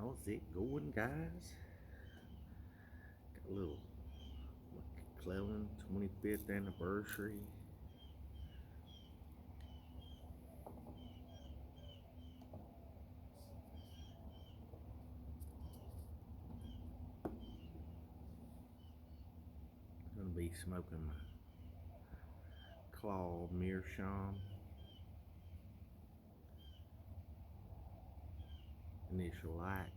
How's it going, guys? Got a little McClellan 25th anniversary. Gonna be smoking my claw meerschaum initial light.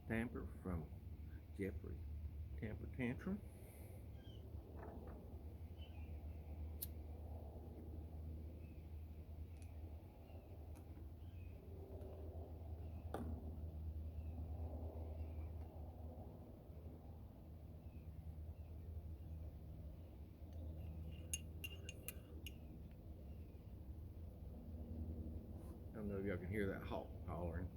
Tamper from Jeffrey Tamper Tantrum. I don't know if y'all can hear that hawk hollering.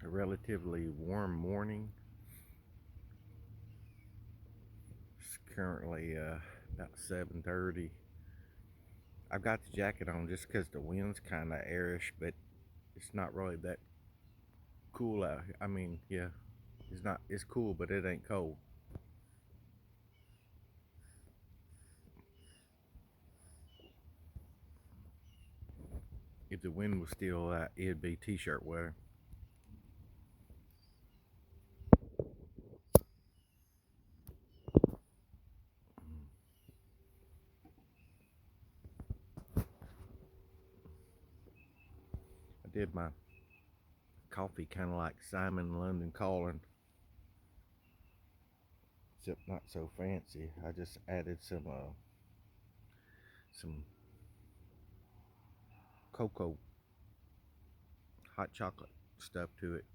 A relatively warm morning. It's currently about 7:30. I've got the jacket on just because the wind's kind of airish, but it's not really that cool out here. I mean, yeah, it's cool, but it ain't cold. If the wind was still out, it'd be t-shirt weather. I did my coffee kind of like Simon London Calling, except not so fancy. I just added some cocoa, hot chocolate stuff to it.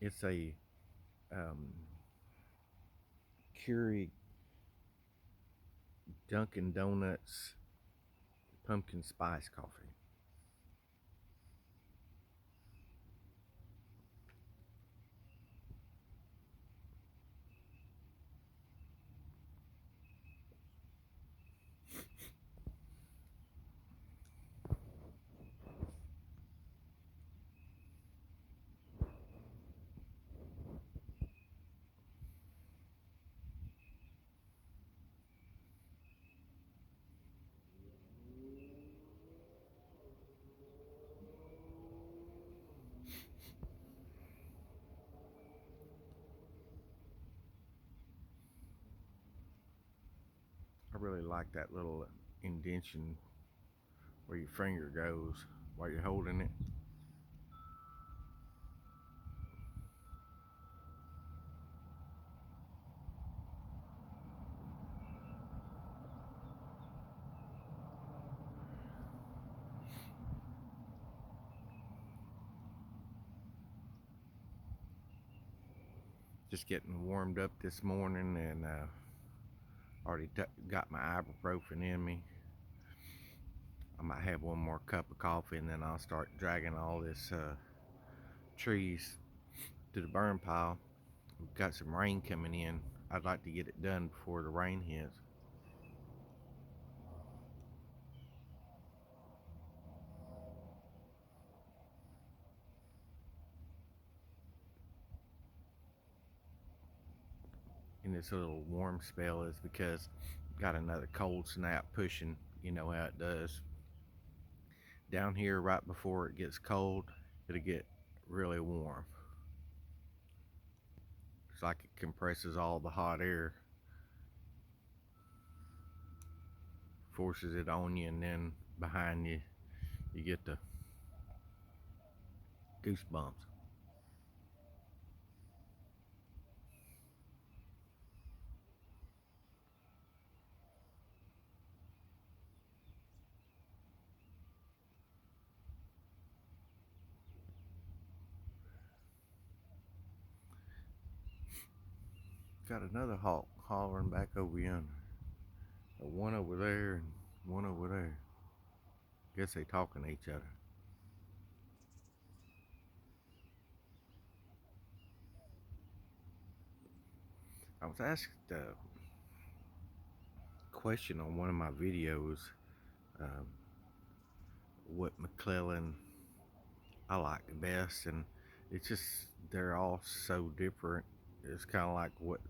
It's a Keurig Dunkin' Donuts pumpkin spice coffee. I really like that little indentation where your finger goes while you're holding it. Just getting warmed up this morning and already got my ibuprofen in me. I might have one more cup of coffee and then I'll start dragging all this trees to the burn pile. We've got some rain coming in. I'd like to get it done before the rain hits. And this little warm spell is because got another cold snap pushing. You know how it does. Down here right before it gets cold, it'll get really warm. It's like it compresses all the hot air forces it on you, and then behind you, you get the goosebumps. Got another hawk hollering back over yonder. One over there and one over there. Guess they talking to each other. I was asked a question on one of my videos, um, what McClellan I like the best, and it's just they're all so different. It's kind of like what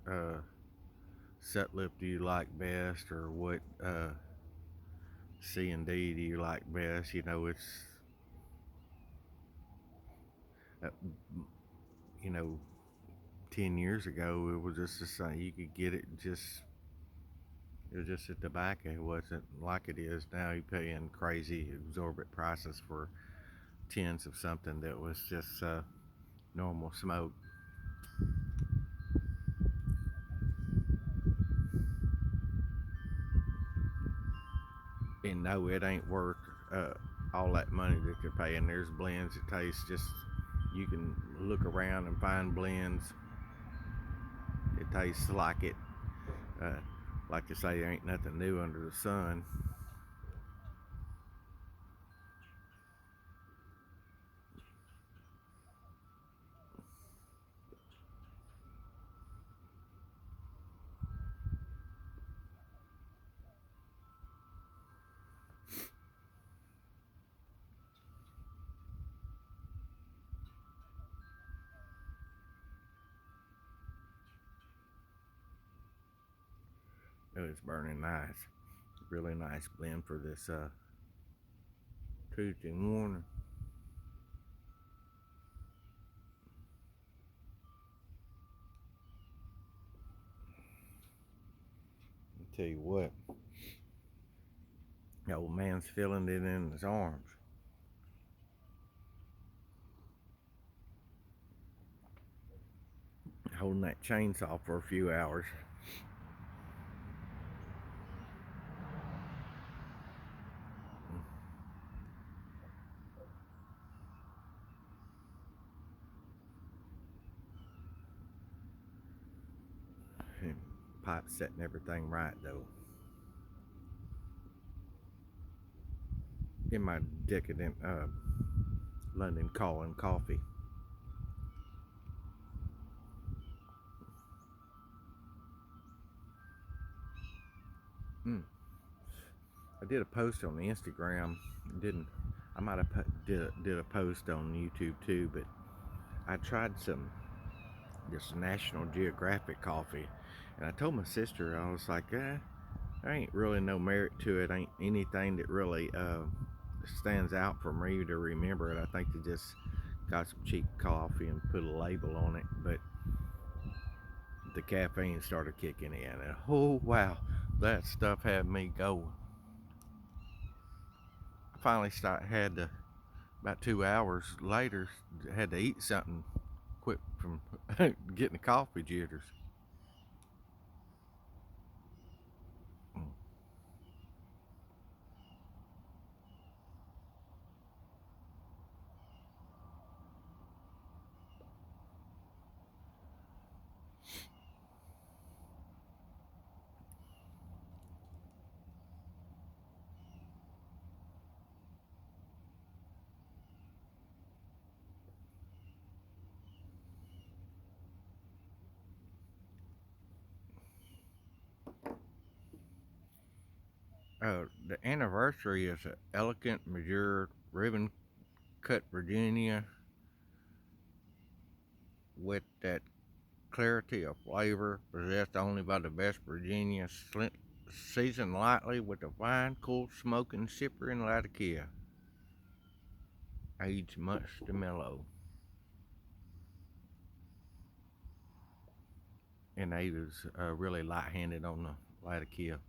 set lip do you like best, or what C and D do you like best? You know, it's uh, you know 10 years ago it was just the same. You could get it just it was just a tobacco. It wasn't like it is now. You're paying crazy exorbitant prices for tins of something that was just normal smoke. And no, it ain't worth all that money that they're paying. There's blends that taste just, you can look around and find blends. It tastes like it, uh, like they say, there ain't nothing new under the sun. Oh, it's burning nice. Really nice blend for this Tuesday morning. I'll tell you what, the old man's feeling it in his arms. Holding that chainsaw for a few hours. And pipe setting everything right though. In my decadent London calling coffee. Mm. I did a post on the Instagram. Didn't I might have did a post on YouTube too, but I tried this National Geographic coffee, and I told my sister, I was like, there ain't really no merit to it. Ain't anything that really stands out for me to remember it. I think they just got some cheap coffee and put a label on it, but the caffeine started kicking in, and oh wow, that stuff had me going. I finally had to, about 2 hours later, had to eat something, quit from getting the coffee jitters. Mm. The anniversary is an elegant, mature, ribbon cut Virginia with that clarity of flavor possessed only by the best Virginia, seasoned lightly with a fine, cool smoking sipper in Latakia, aged much to mellow. And they was really light-handed on the Latakia.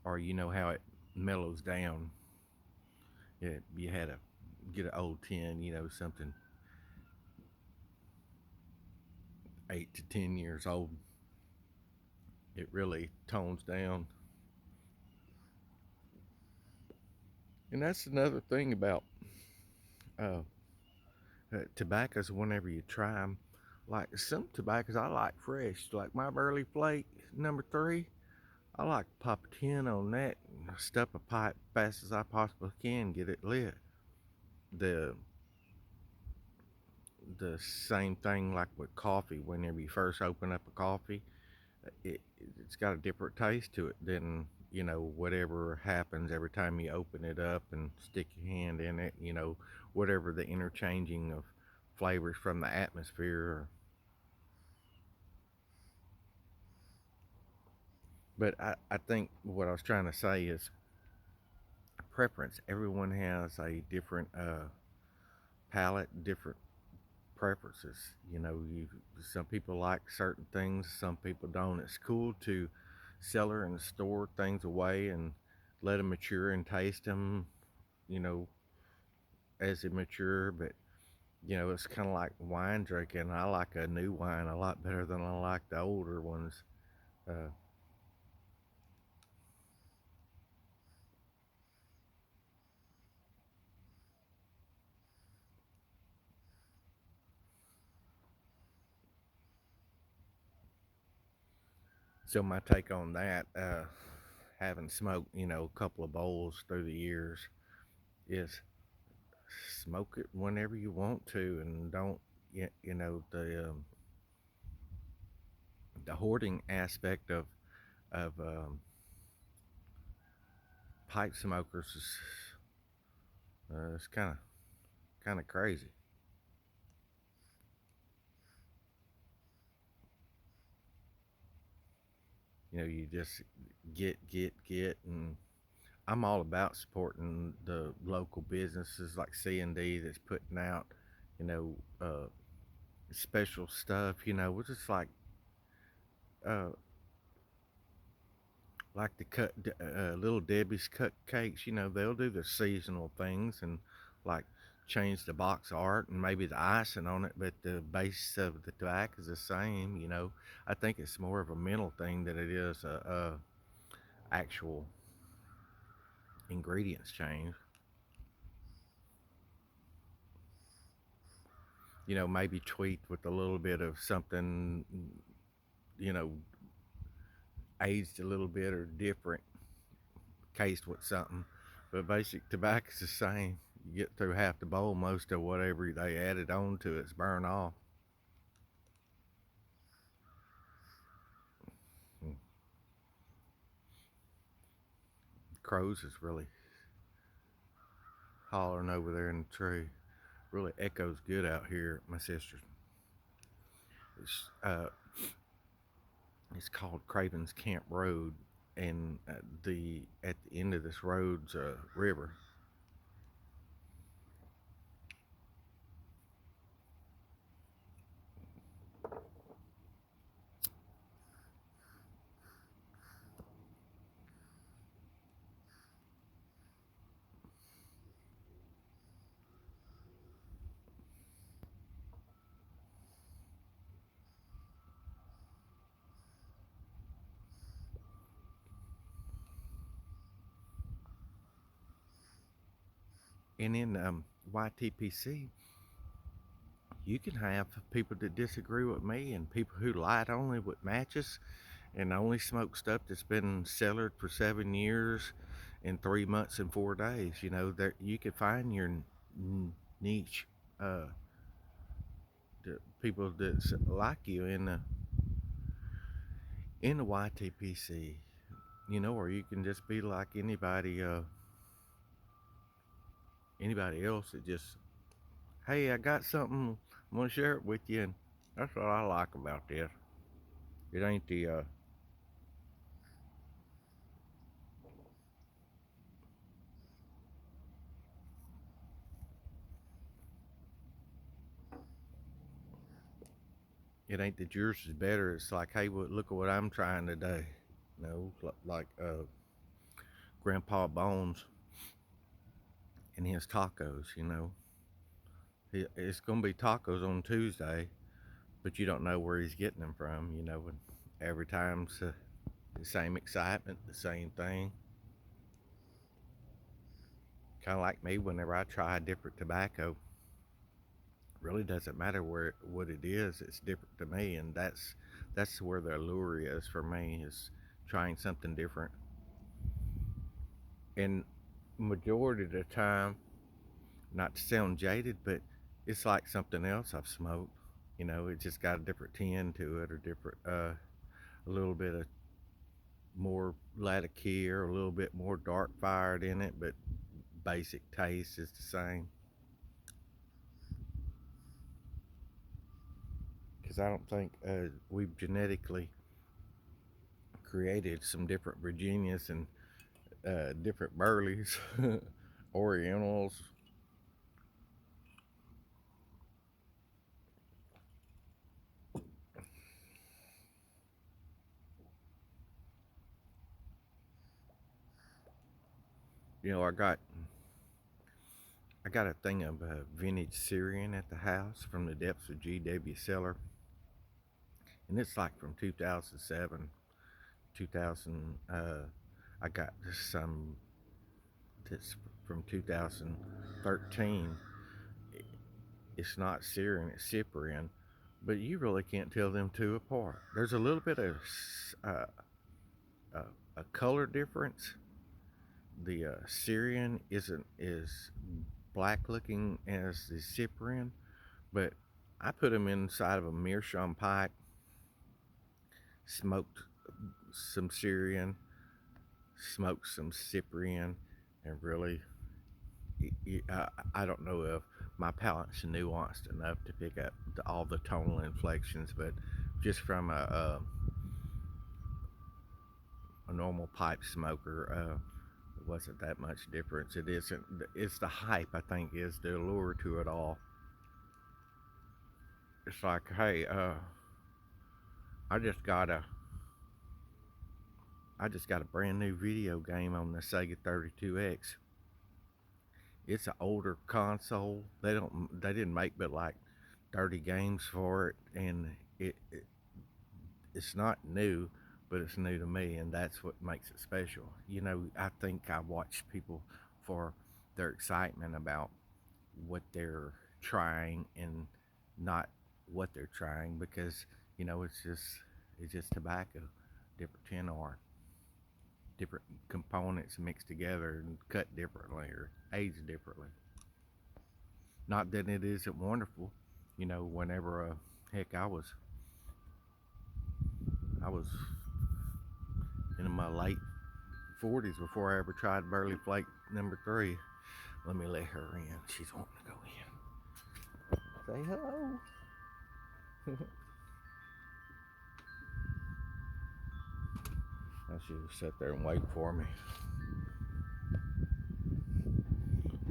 or you know how it mellows down. You had to get an old tin, something 8 to 10 years old. It really tones down. And that's another thing about uh, tobaccos. Whenever you try them, like some tobaccos I like fresh, like my Burley Flake #3. I like to pop a tin on that and stuff a pipe fast as I possibly can, get it lit. The the same thing like with coffee. Whenever you first open up a coffee, it it's got a different taste to it than whatever happens every time you open it up and stick your hand in it. Whatever the interchanging of flavors from the atmosphere. But I think what I was trying to say is preference. Everyone has a different palate, different preferences. Some people like certain things, some people don't. It's cool to cellar and store things away and let them mature and taste them, you know, as they mature. But it's kind of like wine drinking. I like a new wine a lot better than I like the older ones. Uh, so my take on that, having smoked, a couple of bowls through the years, is smoke it whenever you want to, and don't, the hoarding aspect of pipe smokers is kind of crazy. You just get, and I'm all about supporting the local businesses like C&D that's putting out, you know, special stuff. We're just uh, like the Little Debbie's cupcakes. They'll do the seasonal things and like change the box art and maybe the icing on it, but the base of the tobacco is the same. I think it's more of a mental thing than it is a actual ingredients change. Maybe tweaked with a little bit of something, you know, aged a little bit or different, cased with something. But basic tobacco's the same. You get through half the bowl, most of whatever they added on to it's burn off. Mm. Crows is really hollering over there in the tree. Really echoes good out here at my sister's. It's, uh, it's called Craven's Camp Road, and at the end of this road's a river. And in YTPC, you can have people that disagree with me and people who light only with matches and only smoke stuff that's been cellared for 7 years in 3 months and 4 days. That you can find your niche, uh, the people that like you in the YTPC. Or you can just be like anybody else that just, hey, I got something, I'm gonna share it with you, and that's what I like about this. It ain't that yours is better. It's like, hey, look at what I'm trying to do. Like Grandpa Bones and his tacos. You know, it's gonna be tacos on Tuesday, but you don't know where he's getting them from. You know, and every time's the same excitement, the same thing. Kind of like me whenever I try a different tobacco. Really doesn't matter what it is. It's different to me, and that's where the allure is for me, is trying something different. And majority of the time, not to sound jaded, but it's like something else I've smoked. You know, it just got a different tint to it, or different, a little bit of more latakia, or a little bit more dark fired in it, but basic taste is the same. Because I don't think we've genetically created some different Virginias and different Burleys, Orientals. You know, I got a thing of vintage Syrian at the house from the depths of GW Cellar, and it's like from 2007, 2000. I got some that's from 2013. It's not Syrian, it's Cyprian, but you really can't tell them two apart. There's a little bit of uh, uh, a color difference. The Syrian isn't as black looking as the Cyprian, but I put them inside of a meerschaum pipe, smoked some Syrian, smoked some Cyprian, and really, I don't know if my palate's nuanced enough to pick up all the tonal inflections, but just from a normal pipe smoker, it wasn't that much difference. It isn't. It's the hype, I think, is the allure to it all. It's like, hey, I just got a I just got a brand new video game on the Sega 32X. It's an older console. They didn't make but like 30 games for it, and it's not new, but it's new to me, and that's what makes it special. You know, I think I watch people for their excitement about what they're trying and not what they're trying, because you know it's just tobacco, different tin art, different components mixed together and cut differently or aged differently. Not that it isn't wonderful, you know. Whenever heck, I was in my late 40s before I ever tried Burley Flake number three. Let me let her in. She's wanting to go in. Say hello. I should have sat there and wait for me.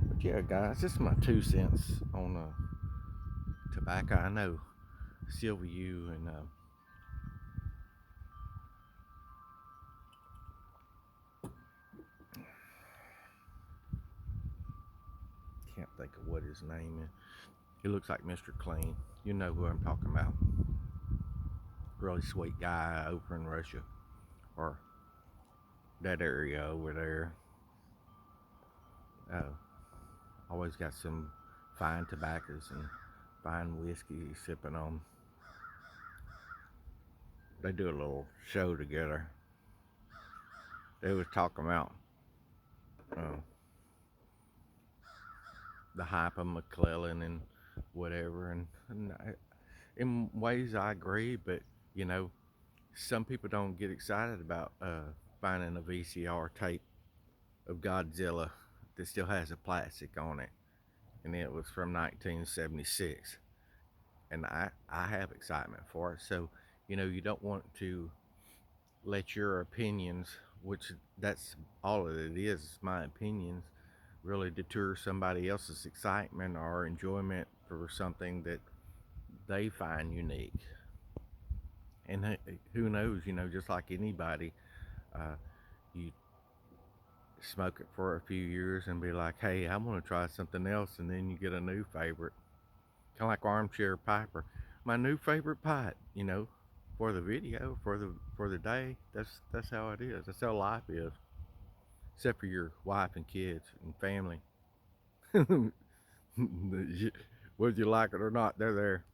But yeah, guys, this is my 2 cents on tobacco. I know Sylvia, you and can't think of what his name is. He looks like Mr. Clean. You know who I'm talking about. Really sweet guy over in Russia, or that area over there. Uh, Always got some fine tobaccos and fine whiskey sipping on. They do a little show together. They was talking about uh, the hype of McClellan and whatever, and in ways I agree, but you know, some people don't get excited about finding a VCR tape of Godzilla that still has a plastic on it, and it was from 1976. And I have excitement for it. So, you know, you don't want to let your opinions, which that's all it is my opinions, really deter somebody else's excitement or enjoyment for something that they find unique. And who knows, you know, just like anybody, uh, you smoke it for a few years and be like, hey, I want to try something else, and then you get a new favorite. Kind of like armchair piper. My new favorite pipe, for the video, for the day. That's how it is. That's how life is. Except for your wife and kids and family. Whether you like it or not, they're there.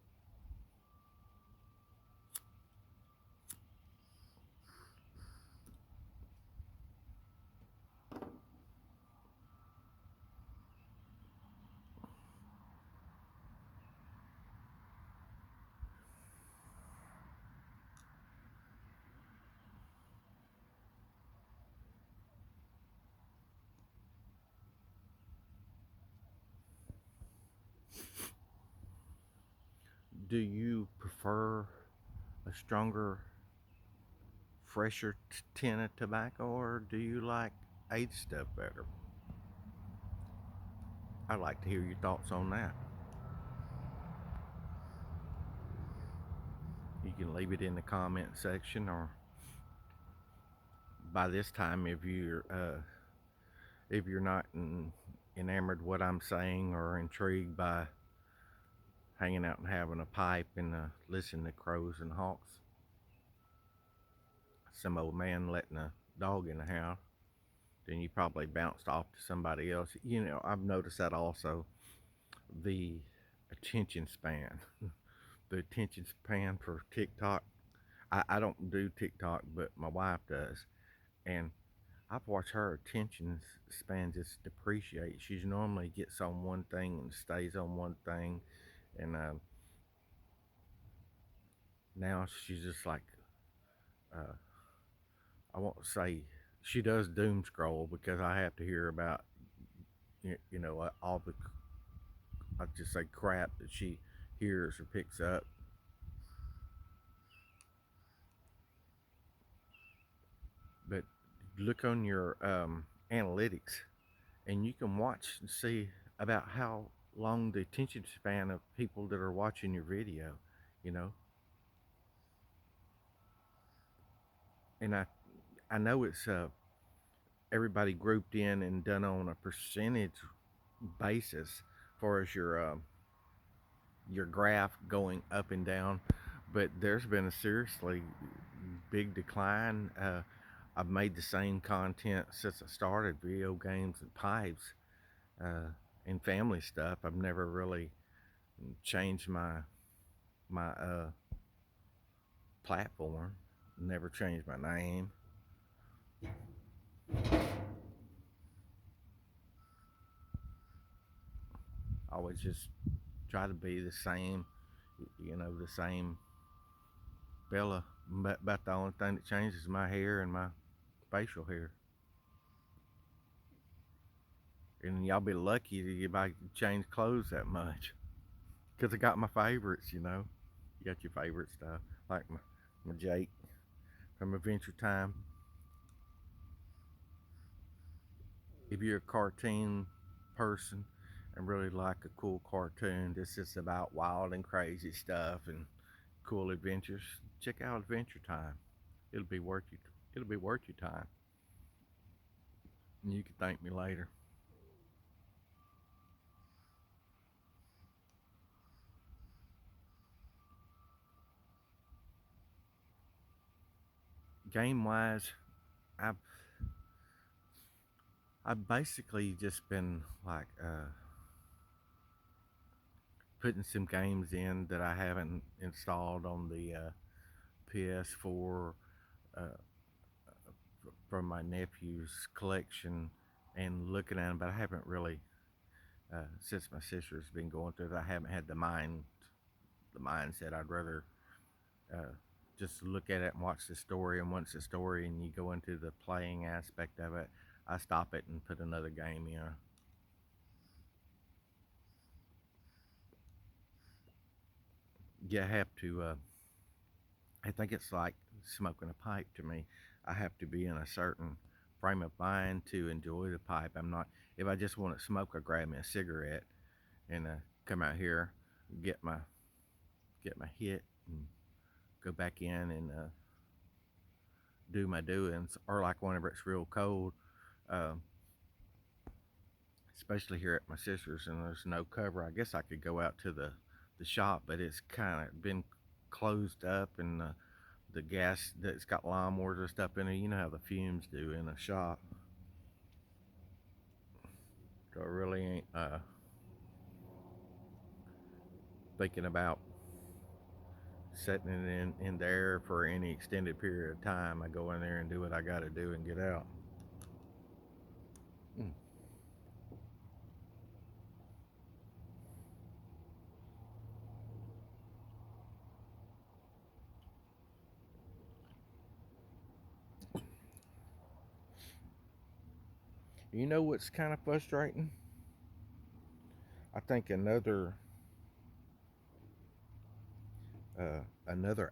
Do you prefer a stronger, fresher tin of tobacco, or do you like aged stuff better? I'd like to hear your thoughts on that. You can leave it in the comment section, or by this time, if you're not enamored what I'm saying or intrigued by hanging out and having a pipe and listening to crows and hawks, some old man letting a dog in the house, then you probably bounced off to somebody else. I've noticed that also. The attention span, the attention span for TikTok. I don't do TikTok, but my wife does, and I've watched her attention span just depreciate. She's normally gets on one thing and stays on one thing, and now she's just like, uh, I won't say she does doom scroll because I have to hear about all the, I just say crap that she hears or picks up. But look on your analytics, and you can watch and see about how long the attention span of people that are watching your video. You know, and I know it's everybody grouped in and done on a percentage basis, as far as your graph going up and down, but there's been a seriously big decline. I've made the same content since I started, video games and pipes and family stuff. I've never really changed my platform. Never changed my name. I always just try to be the same, the same fella. But about the only thing that changes is my hair and my facial hair. And y'all be lucky if I change clothes that much. Because I got my favorites. You got your favorite stuff, like my Jake from Adventure Time. If you're a cartoon person and really like a cool cartoon, this is about wild and crazy stuff and cool adventures. Check out Adventure Time. It'll be worth you. It'll be worth your time. And you can thank me later. Game wise, I've I've basically just been like putting some games in that I haven't installed on the PS4 uh, from my nephew's collection and looking at them, but I haven't really, since my sister's been going through it, I haven't had the mindset. I'd rather uh, just look at it and watch the story, and once the story and you go into the playing aspect of it, I stop it and put another game in. You have to. I think it's like smoking a pipe to me. I have to be in a certain frame of mind to enjoy the pipe. I'm not. If I just want to smoke, I grab me a cigarette and come out here, get my get my hit, and go back in and do my doings. Or like whenever it's real cold, especially here at my sister's, and there's no cover. I guess I could go out to the shop, but it's kind of been closed up, and the gas that's got lawnmowers and stuff in it. You know how the fumes do in a shop. So I really ain't thinking about setting it in there for any extended period of time. I go in there and do what I got to do and get out. Mm. You know what's kind of frustrating? I think another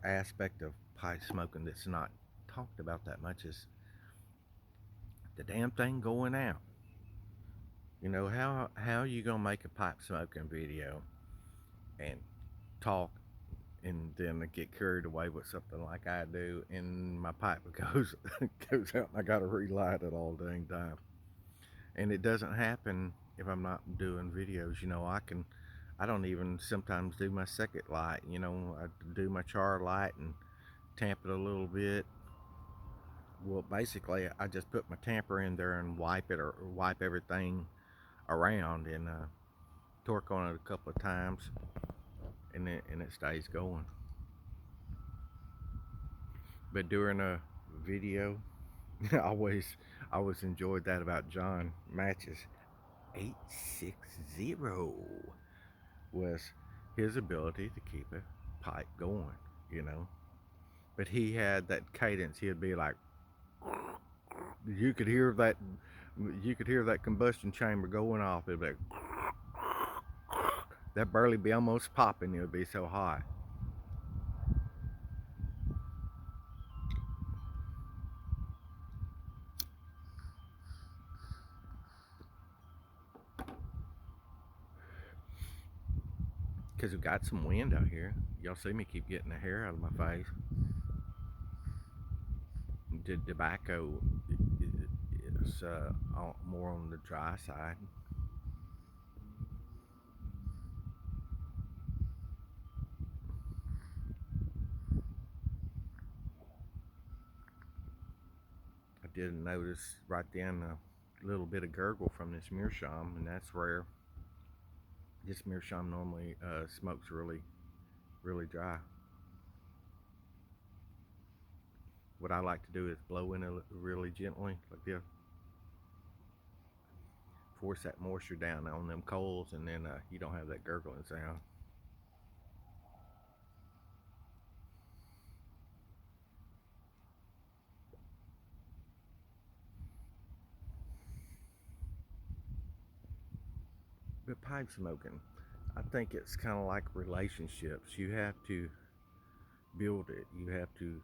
aspect of pipe smoking that's not talked about that much is the damn thing going out. You know, how you gonna make a pipe smoking video and talk and then get carried away with something like I do, and my pipe goes goes out, and I gotta relight it all dang time. And it doesn't happen if I'm not doing videos. You know, I don't even sometimes do my second light. You know, I do my char light and tamp it a little bit. Well, basically, I just put my tamper in there and wipe it, or wipe everything around, and torque on it a couple of times, and it stays going. But during a video, I always enjoyed that about John Matches 860 was his ability to keep a pipe going, you know. But he had that cadence. He'd be like, you could hear that, you could hear that combustion chamber going off. It'd be like, that barely be almost popping. It would be so hot. Because we've got some wind out here. Y'all see me keep getting the hair out of my face. The tobacco is more on the dry side. I did notice right then a little bit of gurgle from this meerschaum, and that's rare. This meerschaum normally smokes really dry. What I like to do is blow in it really gently, like this, force that moisture down on them coals, and then you don't have that gurgling sound. But pipe smoking, I think it's kind of like relationships. You have to build it. You have to.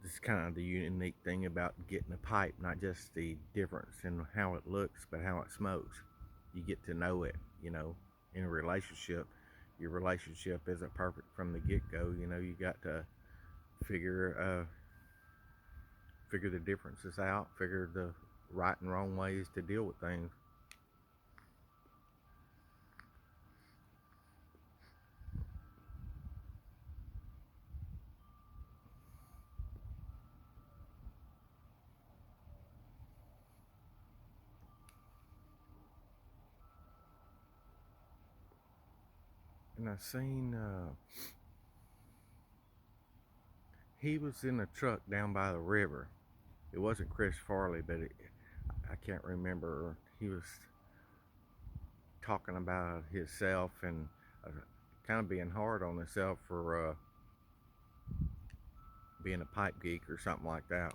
This is kind of the unique thing about getting a pipe, not just the difference in how it looks, but how it smokes. You get to know it. You know, in a relationship, your relationship isn't perfect from the get go. You know, you got to figure figure the differences out, figure the right and wrong ways to deal with things. And I seen he was in a truck down by the river. It wasn't Chris Farley, but I can't remember. He was talking about himself and uh, kind of being hard on himself for being a pipe geek or something like that.